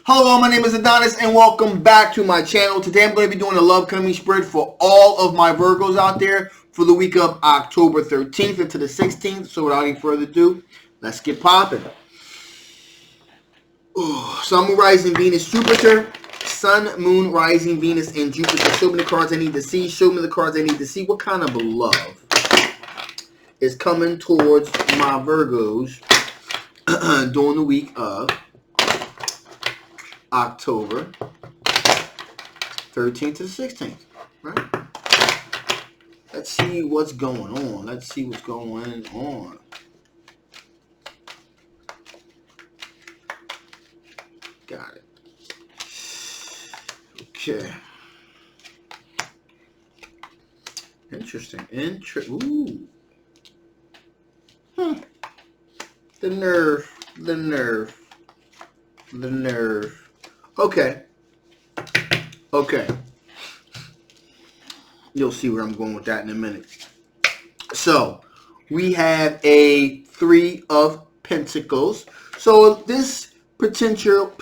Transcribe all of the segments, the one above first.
Hello, my name is Adonis and welcome back to my channel. Today I'm going to be doing a love coming spread for all of my Virgos out there for the week of October 13th into the 16th. So without any further ado, let's get popping. Sun, Moon, Rising, Venus, Jupiter. Sun, Moon, Rising, Venus, and Jupiter. Show me the cards I need to see. Show me the cards I need to see. What kind of love is coming towards my Virgos during the week of October 13th to the 16th, right? Let's see what's going on. Let's see what's going on. Got it. Okay. Interesting. Ooh. The nerve. Okay. You'll see where I'm going with that in a minute. So, we have a Three of Pentacles. So, this potential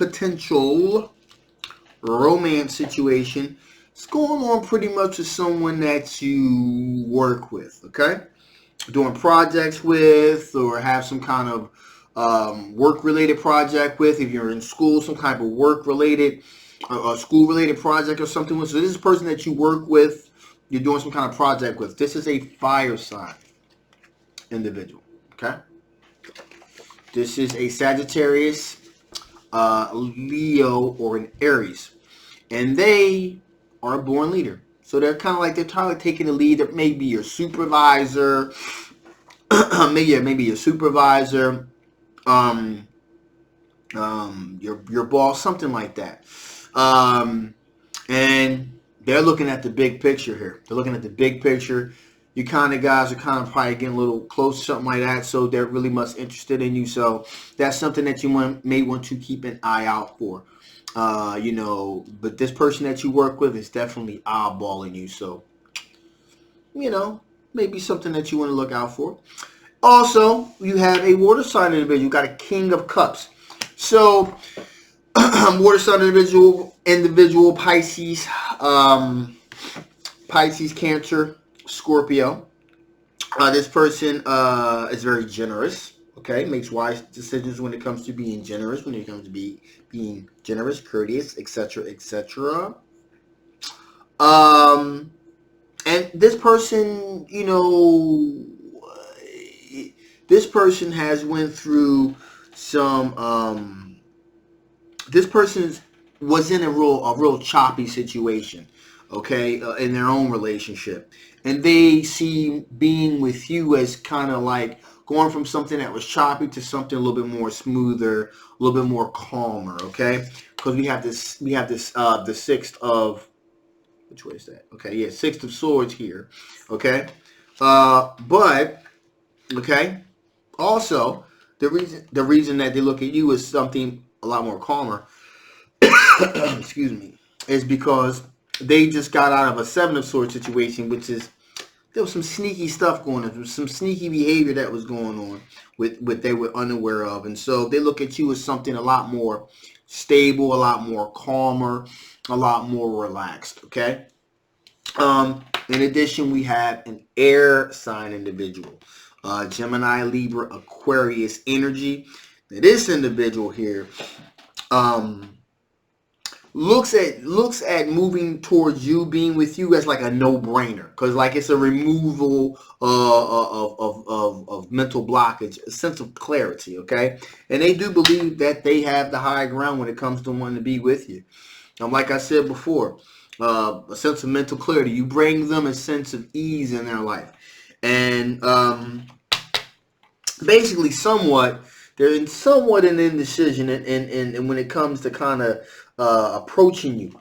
romance situation is going on pretty much with someone that you work with, okay? Doing projects with, or have some kind of work-related project with. If you're in school, some type of work-related, school-related project or something with. So this is a person that you work with, you're doing some kind of project with. This is a fire sign individual, okay? This is a Sagittarius, Leo, or an Aries. And they are a born leader. So they're kind of like taking the lead. That maybe your supervisor, maybe your supervisor, your boss, something like that. And they're looking at the big picture here. They're looking at the big picture. You kind of guys are kind of probably getting a little close, something like that. So they're really much interested in you. So that's something that you may want to keep an eye out for. But this person that you work with is definitely eyeballing you. So, maybe something that you want to look out for. Also, you have a water sign individual. You got a King of Cups. So, water sign individual, Pisces, Cancer, Scorpio. This person is very generous. Okay, makes wise decisions when it comes to being generous, when it comes to being generous, courteous, etc., etc. And this person, this person has went through some. This person was in a real choppy situation, okay, in their own relationship, and they see being with you as kind of like going from something that was choppy to something a little bit more smoother, a little bit more calmer, okay? Because we have this, the sixth of, which way is that? Okay, yeah, Six of Swords here, okay? But, okay, also, the reason that they look at you as something a lot more calmer, excuse me, is because they just got out of a Seven of Swords situation, which is, there was some sneaky stuff going on. There was some sneaky behavior that was going on with what they were unaware of. And so they look at you as something a lot more stable, a lot more calmer, a lot more relaxed, okay? In addition, we have an air sign individual. Gemini, Libra, Aquarius energy. Now, this individual here looks at moving towards you, being with you, as like a no-brainer, because like it's a removal of mental blockage, a sense of clarity, okay? And they do believe that they have the high ground when it comes to wanting to be with you. Like I said before, a sense of mental clarity. You bring them a sense of ease in their life, and basically they're in somewhat an indecision, and when it comes to kind of approaching you,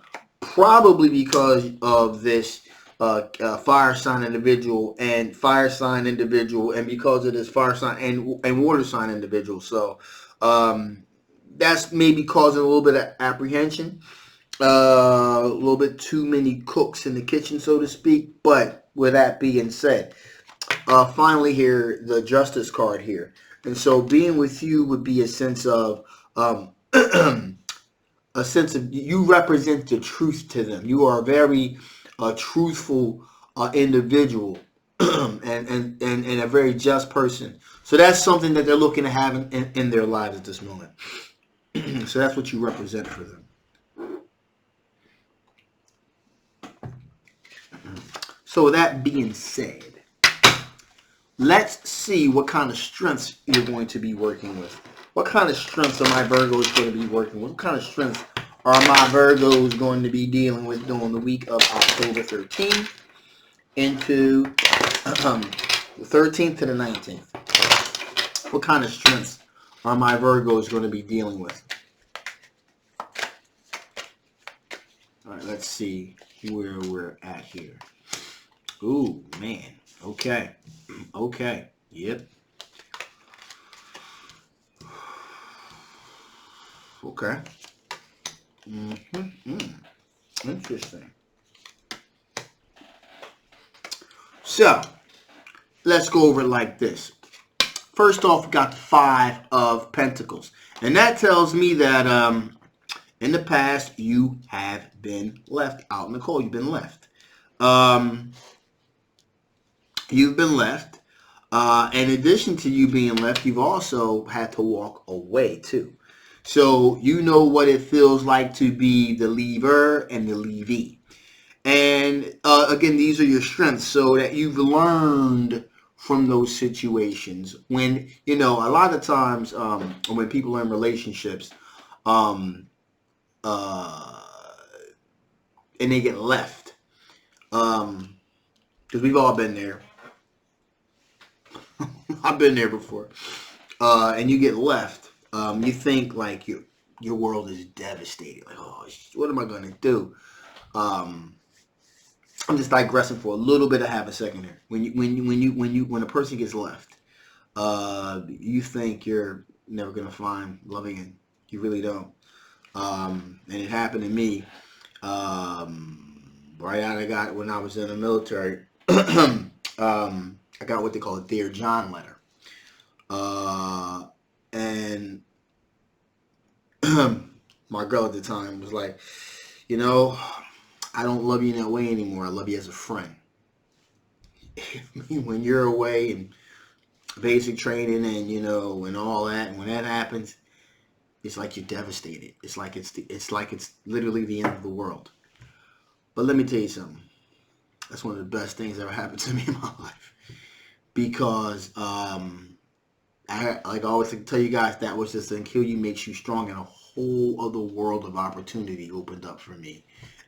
probably because of this fire sign individual, and because of this fire sign and water sign individual. So that's maybe causing a little bit of apprehension, a little bit too many cooks in the kitchen, so to speak. But with that being said, finally here, the Justice card here. And so being with you would be a sense of a sense of, you represent the truth to them. You are a very truthful individual and a very just person. So that's something that they're looking to have in their lives at this moment. So that's what you represent for them. So with that being said, let's see what kind of strengths you're going to be working with. What kind of strengths are my Virgos going to be working with? What kind of strengths are my Virgos going to be dealing with during the week of October 13th into the 13th to the 19th? What kind of strengths are my Virgos going to be dealing with? All right, let's see where we're at here. Ooh, man. Okay. Okay. Yep. Okay. Interesting. So, let's go over it like this. First off, we got the 5 of Pentacles. And that tells me that in the past, you have been left out in the cold. You've been left. You've been left. In addition to you being left, you've also had to walk away too. So you know what it feels like to be the leaver and the leavee. And again, these are your strengths, so that you've learned from those situations. When, you know, a lot of times when people are in relationships and they get left, because we've all been there. I've been there before. And you get left. You think like your world is devastated. Like, oh, what am I gonna do? I'm just digressing for a little bit. I have a second here. When a person gets left, you think you're never gonna find love again. You really don't. And it happened to me. Right out I got when I was in the military. I got what they call a Dear John letter. And my girl at the time was like, you know, I don't love you in that way anymore. I love you as a friend. When you're away and basic training and, you know, and all that, and when that happens, it's like you're devastated. It's like it's literally the end of the world. But let me tell you something. That's one of the best things that ever happened to me in my life. Because I always tell you guys, that was just until you makes you strong, and a whole other world of opportunity opened up for me.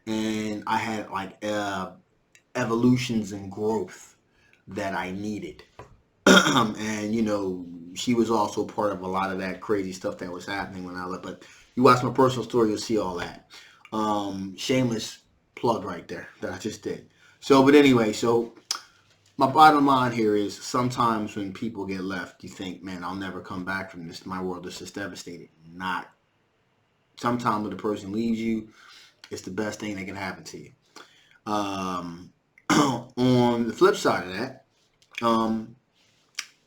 And I had like evolutions and growth that I needed. And, you know, she was also part of a lot of that crazy stuff that was happening when I left. But you watch my personal story, you'll see all that. Shameless plug right there that I just did. So, but anyway, so my bottom line here is sometimes when people get left, you think, man, I'll never come back from this. My world is just devastated. Not. Sometimes when the person leaves you, it's the best thing that can happen to you. On the flip side of that,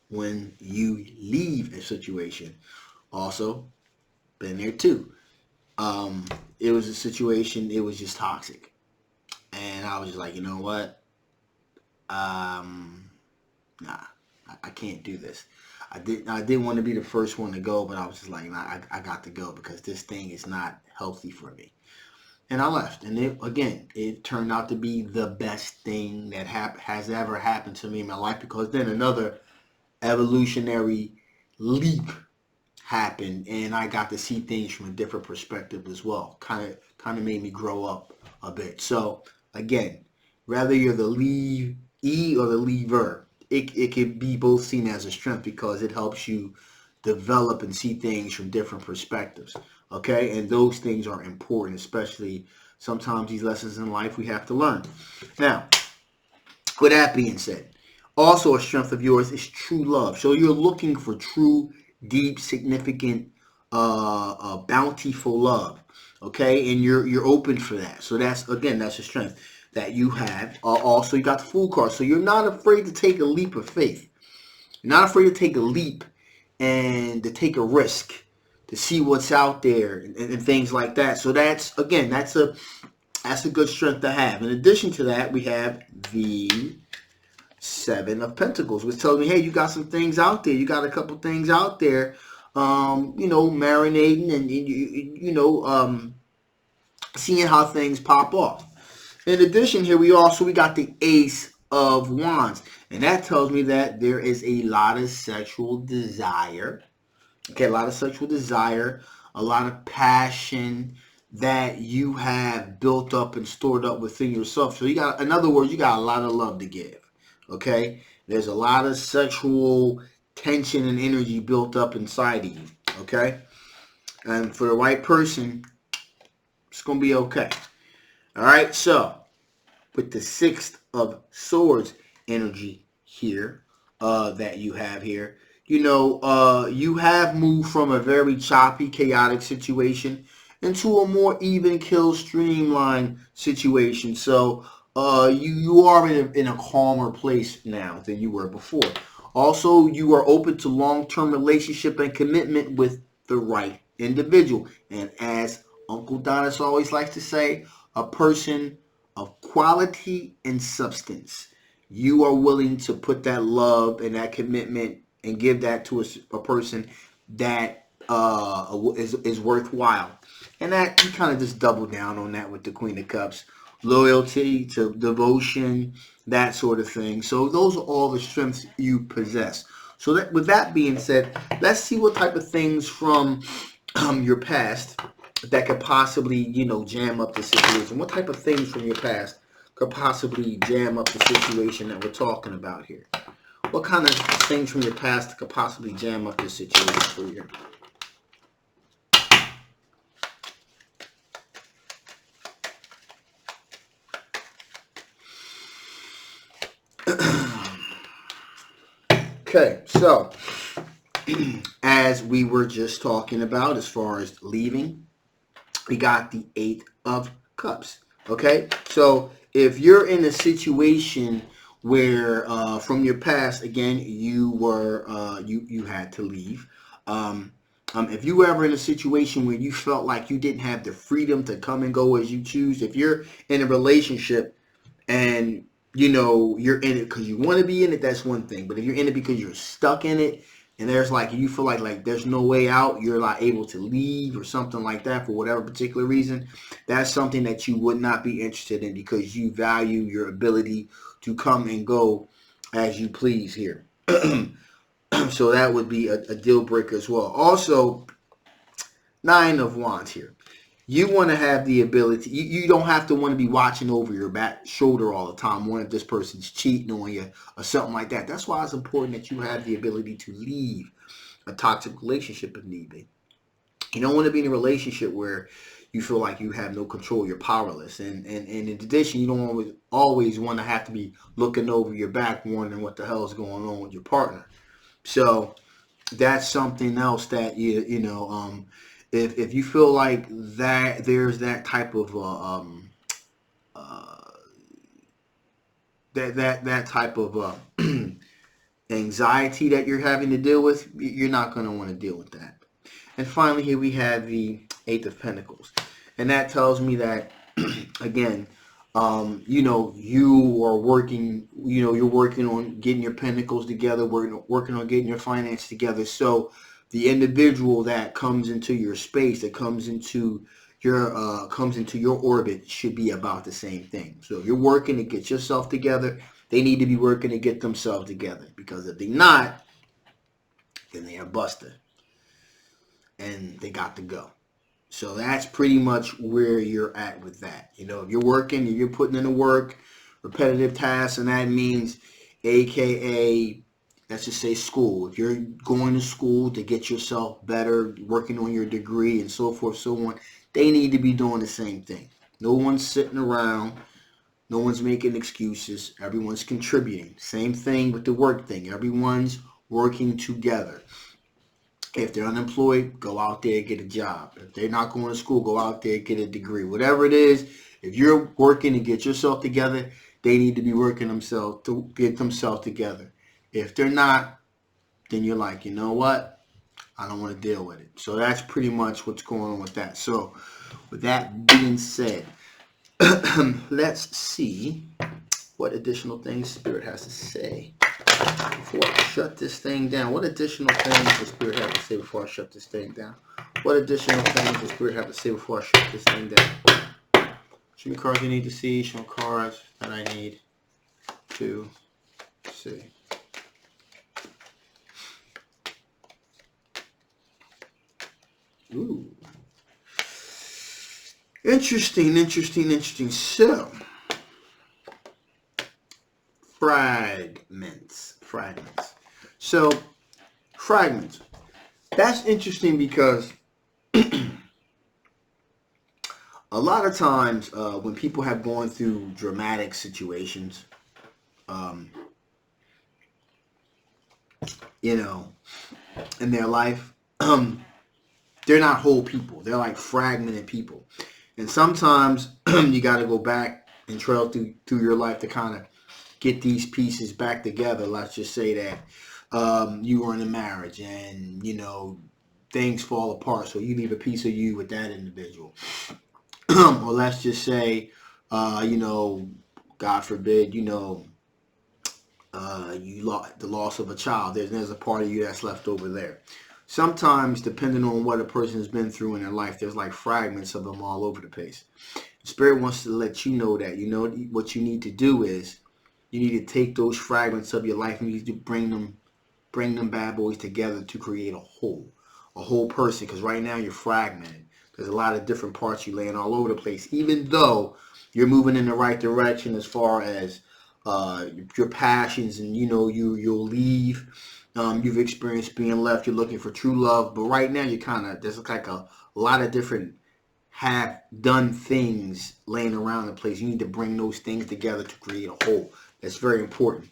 when you leave a situation, also been there too. It was a situation, it was just toxic. And I was just like, you know what? Nah, I can't do this. I didn't want to be the first one to go, but I was just like, nah, I got to go because this thing is not healthy for me. And I left. And it turned out to be the best thing that has ever happened to me in my life, because then another evolutionary leap happened, and I got to see things from a different perspective as well. Kind of made me grow up a bit. So again, whether you're the leavee or the leaver, it can be both seen as a strength because it helps you develop and see things from different perspectives. Okay, and those things are important, especially sometimes these lessons in life we have to learn. Now, with that being said, also a strength of yours is true love. So you're looking for true, deep, significant, bountiful love. Okay, and you're open for that. So that's a strength that you have. Also, you got the Fool card. So you're not afraid to take a leap of faith. You're not afraid to take a leap and to take a risk, see what's out there and things like that. So that's, again, that's a good strength to have. In addition to that, we have the Seven of Pentacles, which tells me, hey, you got some things out there. You got a couple things out there, marinating and, seeing how things pop off. In addition, here we got the Ace of Wands. And that tells me that there is a lot of sexual desire. Okay, a lot of sexual desire, a lot of passion that you have built up and stored up within yourself. So in other words, you got a lot of love to give. Okay, there's a lot of sexual tension and energy built up inside of you. Okay, and for the right person, it's gonna be okay. All right, so with the Six of Swords energy here, that you have here, you have moved from a very choppy, chaotic situation into a more even kill, streamlined situation. So you are in a calmer place now than you were before. Also, you are open to long-term relationship and commitment with the right individual. And as Uncle Adonis always likes to say, a person of quality and substance. You are willing to put that love and that commitment and give that to a person that is worthwhile. And that you kind of just double down on that with the Queen of Cups. Loyalty to devotion, that sort of thing. So those are all the strengths you possess. So that, with that being said, let's see what type of things from your past that could possibly, jam up the situation. What type of things from your past could possibly jam up the situation that we're talking about here? What kind of things from your past could possibly jam up this situation for you? Okay, so as we were just talking about, as far as leaving, we got the Eight of Cups. Okay, so if you're in a situation where from your past, again, you were you had to leave. If you were ever in a situation where you felt like you didn't have the freedom to come and go as you choose, if you're in a relationship and you're in it because you want to be in it, that's one thing. But if you're in it because you're stuck in it and there's you feel like there's no way out, you're not able to leave or something like that for whatever particular reason, that's something that you would not be interested in because you value your ability to come and go as you please here. So that would be a deal breaker as well. Also, Nine of Wands here. You want to have the ability, you don't have to want to be watching over your back shoulder all the time, wondering if this person's cheating on you or something like that. That's why it's important that you have the ability to leave a toxic relationship if need be. You don't want to be in a relationship where you feel like you have no control, you're powerless. And in addition, you don't always want to have to be looking over your back wondering what the hell is going on with your partner. So that's something else that if you feel like that there's that type of that type of anxiety that you're having to deal with, you're not going to want to deal with that. And finally, here we have the Eight of Pentacles, and that tells me that again, you are working. You're working on getting your pentacles together. Working on getting your finance together. So the individual that comes into your space, that comes into your orbit, should be about the same thing. So if you're working to get yourself together, they need to be working to get themselves together. Because if they're not, then they are busted, and they got to go. So that's pretty much where you're at with that. If you're working and you're putting in the work, repetitive tasks, and that means AKA, let's just say school. If you're going to school to get yourself better, working on your degree and so forth, so on, they need to be doing the same thing. No one's sitting around. No one's making excuses. Everyone's contributing. Same thing with the work thing. Everyone's working together. If they're unemployed, go out there and get a job. If they're not going to school, go out there and get a degree. Whatever it is, if you're working to get yourself together, they need to be working themselves to get themselves together. If they're not, then you're like, you know what? I don't want to deal with it. So that's pretty much what's going on with that. So with that being said, let's see what additional things Spirit has to say before I shut this thing down. What additional things does Spirit have to say before I shut this thing down? What additional things does Spirit have to say before I shut this thing down? Show me cards you need to see. Show me cards that I need to see. Ooh. Interesting. So, fragments. So, fragments. That's interesting because a lot of times when people have gone through dramatic situations, you know, in their life, they're not whole people. They're like fragmented people. And sometimes you got to go back and trail through your life to kind of get these pieces back together. Let's just say that you were in a marriage and, you know, things fall apart. So you leave a piece of you with that individual. Or let's just say, you know, God forbid, you know, you lost the loss of a child. There's a part of you that's left over there. Sometimes, depending on what a person has been through in their life, there's like fragments of them all over the place. Spirit wants to let you know that, you know, what you need to do is you need to take those fragments of your life and you need to bring them bad boys together to create a whole person. Because right now you're fragmented. There's a lot of different parts you laying all over the place, even though you're moving in the right direction as far as your passions, and you know you'll leave. You've experienced being left. You're looking for true love, but right now there's like a lot of different have-done things laying around the place. You need to bring those things together to create a whole. That's very important.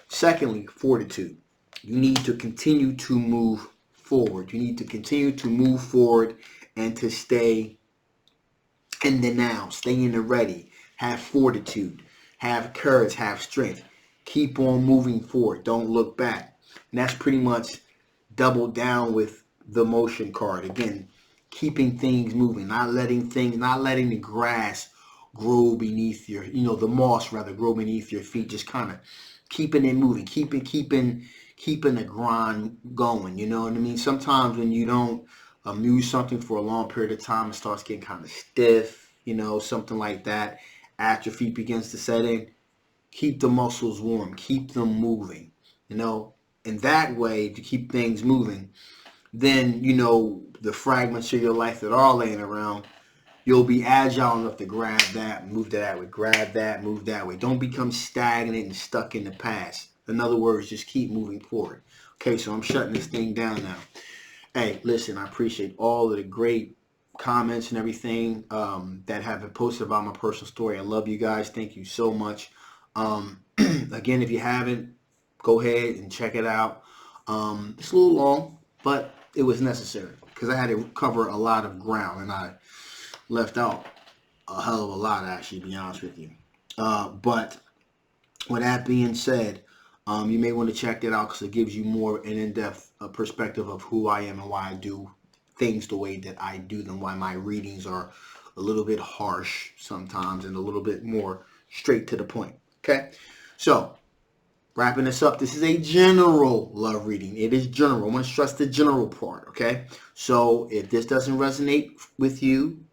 Secondly, fortitude. You need to continue to move forward. You need to continue to move forward and to stay in the now, stay in the ready, have fortitude, have courage, have strength. Keep on moving forward. Don't look back. And that's pretty much double down with the motion card. Again, keeping things moving, not letting the grass grow beneath your, you know, the moss rather grow beneath your feet. Just kind of keeping it moving, keeping the grind going. You know what I mean? Sometimes when you don't use something for a long period of time, it starts getting kind of stiff, you know, something like that. Atrophy begins to set in. Keep the muscles warm, keep them moving, you know, in that way to keep things moving. Then, you know, the fragments of your life that are laying around, you'll be agile enough to grab that, move that way, grab that, move that way. Don't become stagnant and stuck in the past. In other words, just keep moving forward. Okay, so I'm shutting this thing down now. Hey, listen, I appreciate all of the great comments and everything that have been posted about my personal story. I love you guys. Thank you so much. Again, if you haven't, go ahead and check it out. It's a little long, but it was necessary because I had to cover a lot of ground and I left out a hell of a lot, actually, to be honest with you. But with that being said, you may want to check that out because it gives you more an in-depth perspective of who I am and why I do things the way that I do them, why my readings are a little bit harsh sometimes and a little bit more straight to the point. Okay, so wrapping this up, this is a general love reading. It is general. I want to stress the general part, okay? So if this doesn't resonate with you,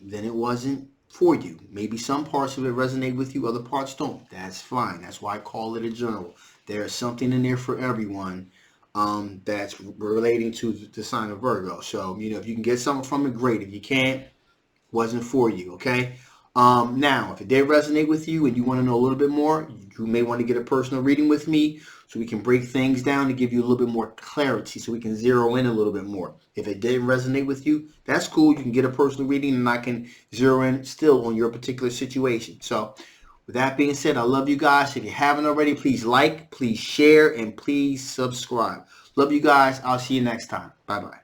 then it wasn't for you. Maybe some parts of it resonate with you, other parts don't. That's fine. That's why I call it a general. There's something in there for everyone that's relating to the sign of Virgo. So, you know, if you can get something from it, great. If you can't, wasn't for you, okay? Now, if it did resonate with you and you want to know a little bit more, you may want to get a personal reading with me so we can break things down to give you a little bit more clarity so we can zero in a little bit more. If it didn't resonate with you, that's cool. You can get a personal reading and I can zero in still on your particular situation. So with that being said, I love you guys. If you haven't already, please like, please share, and please subscribe. Love you guys. I'll see you next time. Bye-bye.